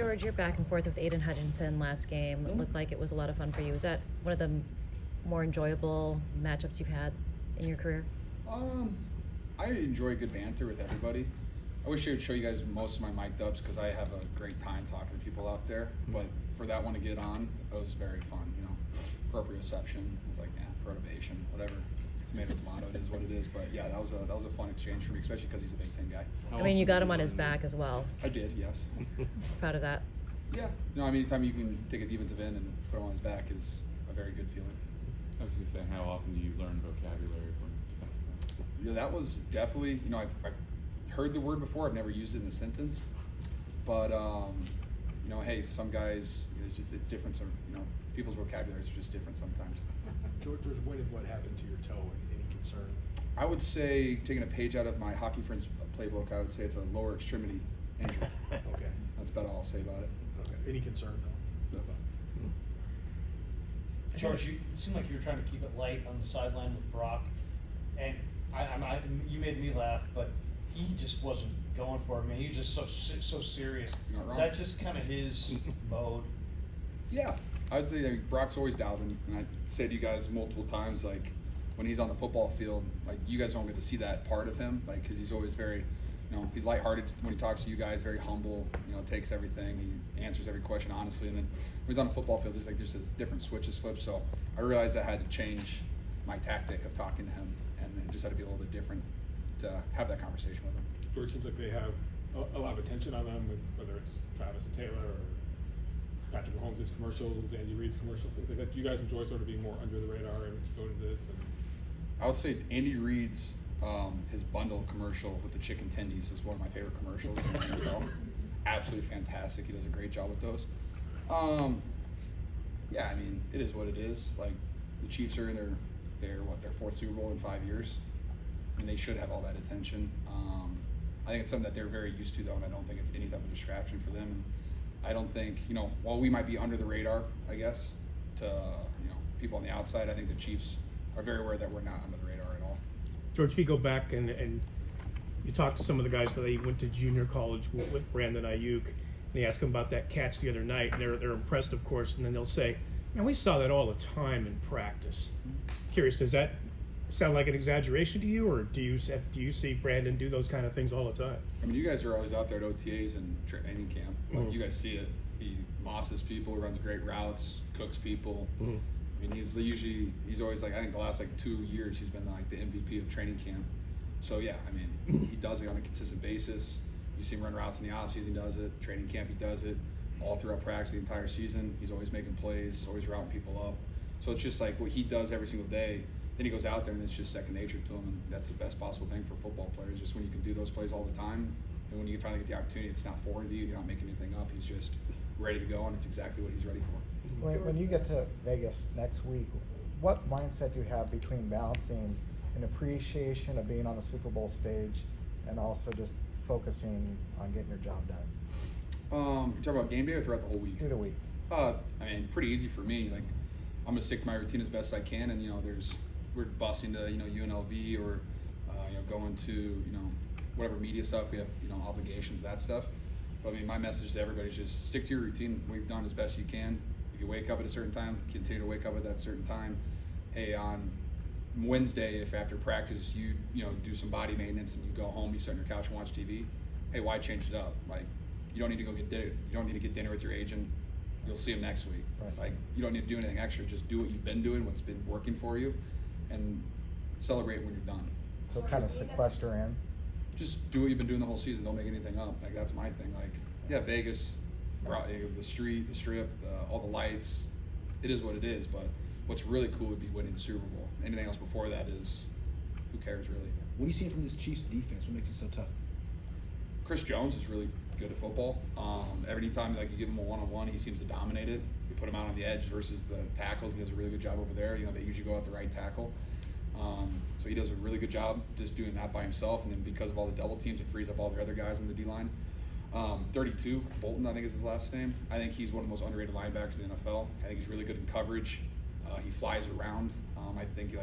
George, you're back and forth with Aiden Hutchinson last game. It looked like it was a lot of fun for you. Was that one of the more enjoyable matchups you've had in your career? I enjoy good banter with everybody. I wish I would show you guys most of my mic'd ups because I have a great time talking to people out there. But for that one to get on, it was very fun. You know, proprioception. It was like, perturbation, whatever. Tomato, it is what it is. But yeah, that was a fun exchange for me, especially because he's a Big Ten guy. I mean, you got him on his back as well. I did, yes. Proud of that. Yeah. No, I mean, anytime you can take a defensive end and put him on his back is a very good feeling. I was going to say, how often do you learn vocabulary from defensive ends? Yeah, that was definitely, you know, I've heard the word before. I've never used it in a sentence. But, you know, hey, some guys, it's different. Some, you know, people's vocabularies are just different sometimes. George, what happened to your toe? Any concern? I would say, taking a page out of my hockey friend's playbook, I would say it's a lower extremity injury. Okay. That's about all I'll say about it. Okay. Any concern though? No. George, you seemed like you were trying to keep it light on the sideline with Brock, and you made me laugh, but he just wasn't going for it. I mean, he was just so serious. Not wrong. Is that just kind of his mode? Yeah, I'd say Brock's always dialed in, and I say to you guys multiple times, like when he's on the football field, like you guys don't get to see that part of him, like because he's always very, you know, he's lighthearted when he talks to you guys, very humble, you know, takes everything, he answers every question honestly, and then when he's on the football field, there's this different switches flipped. So I realized I had to change my tactic of talking to him, and it just had to be a little bit different to have that conversation with him. George, seems like they have a lot of attention on them, whether it's Travis and Taylor or Patrick Mahomes' commercials, Andy Reid's commercials, things like that. Do you guys enjoy sort of being more under the radar and going to this? And I would say Andy Reid's his bundle commercial with the chicken tendies is one of my favorite commercials in the NFL. Absolutely fantastic. He does a great job with those. Yeah, I mean, it is what it is. Like the Chiefs are in their fourth Super Bowl in 5 years, and they should have all that attention. I think it's something that they're very used to, though, and I don't think it's any type of distraction for them. And I don't think, you know, while we might be under the radar, I guess, to, you know, people on the outside, I think the Chiefs are very aware that we're not under the radar at all. George, if you go back and you talk to some of the guys that went to junior college with Brandon Aiyuk, and they ask them about that catch the other night, and they're impressed, of course, and then they'll say, man, we saw that all the time in practice. Curious, does that sound like an exaggeration to you, or do you see Brandon do those kind of things all the time? I mean, you guys are always out there at OTAs and training camp. Like, you guys see it. He mosses people, runs great routes, cooks people. I mean, he's always like, I think the last 2 years he's been like the MVP of training camp. So yeah, I mean, he does it on a consistent basis. You see him run routes in the off season, he does it. Training camp, he does it. All throughout practice the entire season, he's always making plays, always routing people up. So it's just like what he does every single day. Then he goes out there and it's just second nature to him, and that's the best possible thing for football players. Just when you can do those plays all the time, and when you finally get the opportunity, it's not foreign to you. You're not making anything up. He's just ready to go, and it's exactly what he's ready for. When you get to Vegas next week, what mindset do you have between balancing an appreciation of being on the Super Bowl stage and also just focusing on getting your job done? You talking about game day or throughout the whole week? Through the week. I mean, pretty easy for me. Like, I'm gonna stick to my routine as best I can, and you know, we're busing to UNLV or going to whatever media stuff we have, obligations, that stuff. But I mean, my message to everybody is just stick to your routine. We've done as best you can. If you wake up at a certain time, continue to wake up at that certain time. Hey, on Wednesday, if after practice you do some body maintenance and you go home, you sit on your couch and watch TV. Hey, why change it up? Like, you don't need to go get dinner. You don't need to get dinner with your agent. You'll see him next week. Right. Like, you don't need to do anything extra. Just do what you've been doing, what's been working for you, and celebrate when you're done. So kind of sequester in. Just do what you've been doing the whole season. Don't make anything up. Like, that's my thing. Like, yeah, Vegas, the street, the strip, all the lights. It is what it is. But what's really cool would be winning the Super Bowl. Anything else before that is, who cares really? What do you see from this Chiefs defense? What makes it so tough? Chris Jones is really good at football. Every time you give him a one-on-one, he seems to dominate it. You put him out on the edge versus the tackles. He does a really good job over there. They usually go out the right tackle. So he does a really good job just doing that by himself. And then because of all the double teams, it frees up all the other guys on the D-line. 32, Bolton, I think is his last name. I think he's one of the most underrated linebackers in the NFL. I think he's really good in coverage. He flies around. I think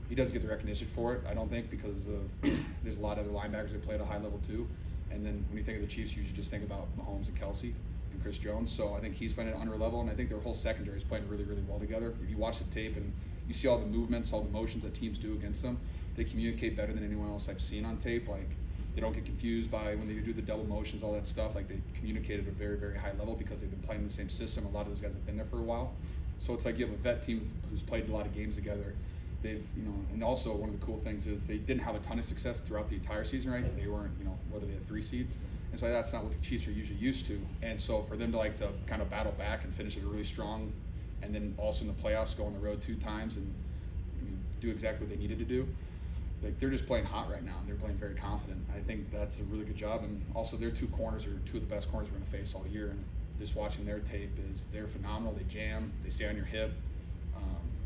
he doesn't get the recognition for it, I don't think, because of there's a lot of other linebackers that play at a high level too. And then when you think of the Chiefs, you usually just think about Mahomes and Kelsey. and Chris Jones. So I think he's playing at under level, and I think their whole secondary is playing really, really well together. If you watch the tape and you see all the movements, all the motions that teams do against them, they communicate better than anyone else I've seen on tape. Like, they don't get confused by when they do the double motions, all that stuff. Like, they communicate at a very, very high level because they've been playing the same system. A lot of those guys have been there for a while. So it's like you have a vet team who's played a lot of games together. They've, and also one of the cool things is they didn't have a ton of success throughout the entire season, right? They weren't, whether they had 3 seed. And so that's not what the Chiefs are usually used to. And so for them to kind of battle back and finish it really strong, and then also in the playoffs go on the road 2 times and do exactly what they needed to do, like, they're just playing hot right now, and they're playing very confident. I think that's a really good job. And also their 2 corners are 2 of the best corners we're going to face all year. And just watching their tape they're phenomenal. They jam, they stay on your hip.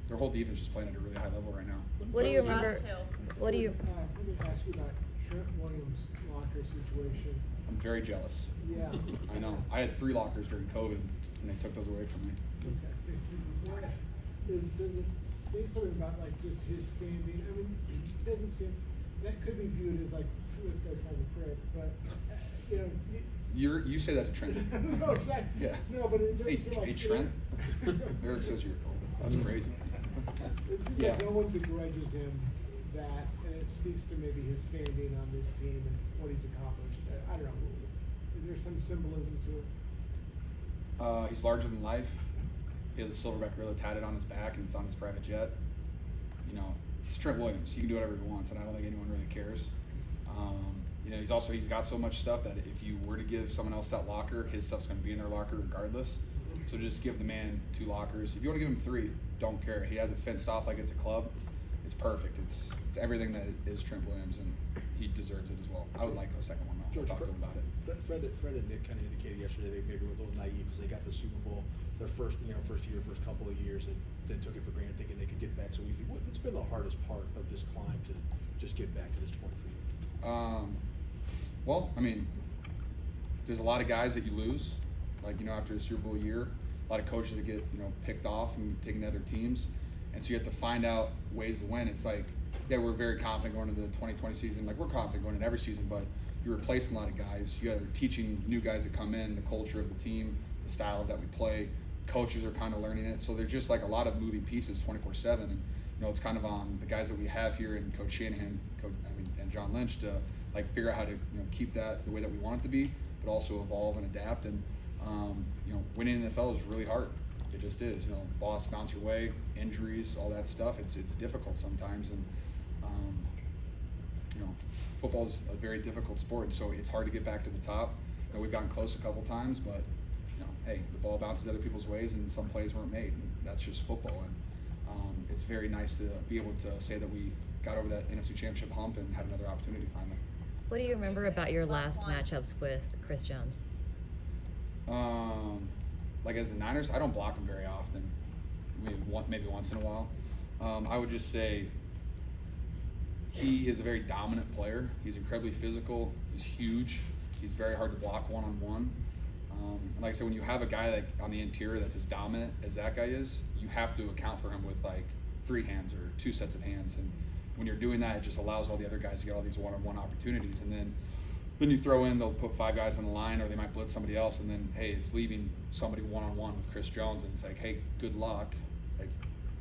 Their whole defense is playing at a really high level right now. What do you remember? What do you? I'm going to ask you about Trent Williams' locker situation. I'm very jealous. Yeah. I know. I had 3 lockers during COVID, and they took those away from me. Okay. Does it say something about just his standing? I mean, it doesn't seem that could be viewed as this guy's kind of a prick, but You say that to Trent. No, exactly. Yeah. No, but it Hey, doesn't seem hey, Trent. Eric says you're cool. That's crazy. It seems Yeah. like no one begrudges him that, and it speaks to maybe his standing on this team and what he's accomplished. I don't know. Is there some symbolism to it? He's larger than life. He has a silverback gorilla tatted on his back, and it's on his private jet. It's Trent Williams. He can do whatever he wants, and I don't think anyone really cares. He's got so much stuff that if you were to give someone else that locker, his stuff's going to be in their locker regardless. So just give the man 2 lockers. If you want to give him 3, don't care. He has it fenced off like it's a club. It's perfect. It's everything that is Trent Williams, and he deserves it as well. I would like a second one though. I'll talk to him about it. Fred and Nick kind of indicated yesterday they maybe were a little naive because they got to the Super Bowl their first couple of years, and then took it for granted thinking they could get back so easily. What's been the hardest part of this climb to just get back to this point for you? Well, there's a lot of guys that you lose, after a Super Bowl year. A lot of coaches that get picked off and taken to other teams, and so you have to find out ways to win. It's like, yeah, we're very confident going into the 2020 season. We're confident going into every season, but you're replacing a lot of guys. You're teaching new guys that come in, the culture of the team, the style that we play. Coaches are kind of learning it, so there's just a lot of moving pieces 24/7, and it's kind of on the guys that we have here and Coach Shanahan, and John Lynch to figure out how to keep that the way that we want it to be, but also evolve and adapt. And winning in the NFL is really hard. It just is. Boss bounce your way, injuries, all that stuff. It's difficult sometimes, and football's a very difficult sport, so it's hard to get back to the top. We've gotten close a couple times, but hey, the ball bounces other people's ways, and some plays weren't made. And that's just football, and it's very nice to be able to say that we got over that NFC Championship hump and had another opportunity finally. What do you remember about your last matchups with Chris Jones? As the Niners, I don't block him very often. Maybe once in a while. I would just say he is a very dominant player. He's incredibly physical. He's huge. He's very hard to block one-on-one. Like I said, when you have a guy on the interior that's as dominant as that guy is, you have to account for him with 3 hands or 2 sets of hands. And when you're doing that, it just allows all the other guys to get all these one-on-one opportunities. And then you throw in, they'll put 5 guys on the line, or they might blitz somebody else, and then, hey, it's leaving somebody one-on-one with Chris Jones, and it's hey, good luck.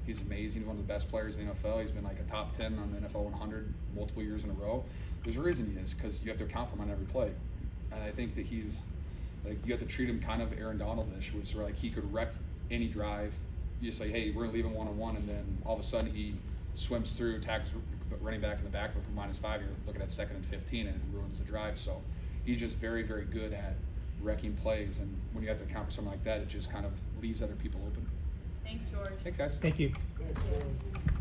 He's amazing. He's one of the best players in the NFL. He's been a top 10 on the NFL 100 multiple years in a row. There's a reason he is, because you have to account for him on every play. And I think that he's you have to treat him kind of Aaron Donald-ish, which is he could wreck any drive. You just say, hey, we're gonna leave him one-on-one, and then all of a sudden he swims through, tackles running back in the backfield for -5. You're looking at 2nd and 15, and it ruins the drive. So he's just very, very good at wrecking plays, and when you have to account for something like that, it just kind of leaves other people open. Thanks, George. Thanks, guys. Thank you. Thanks, George.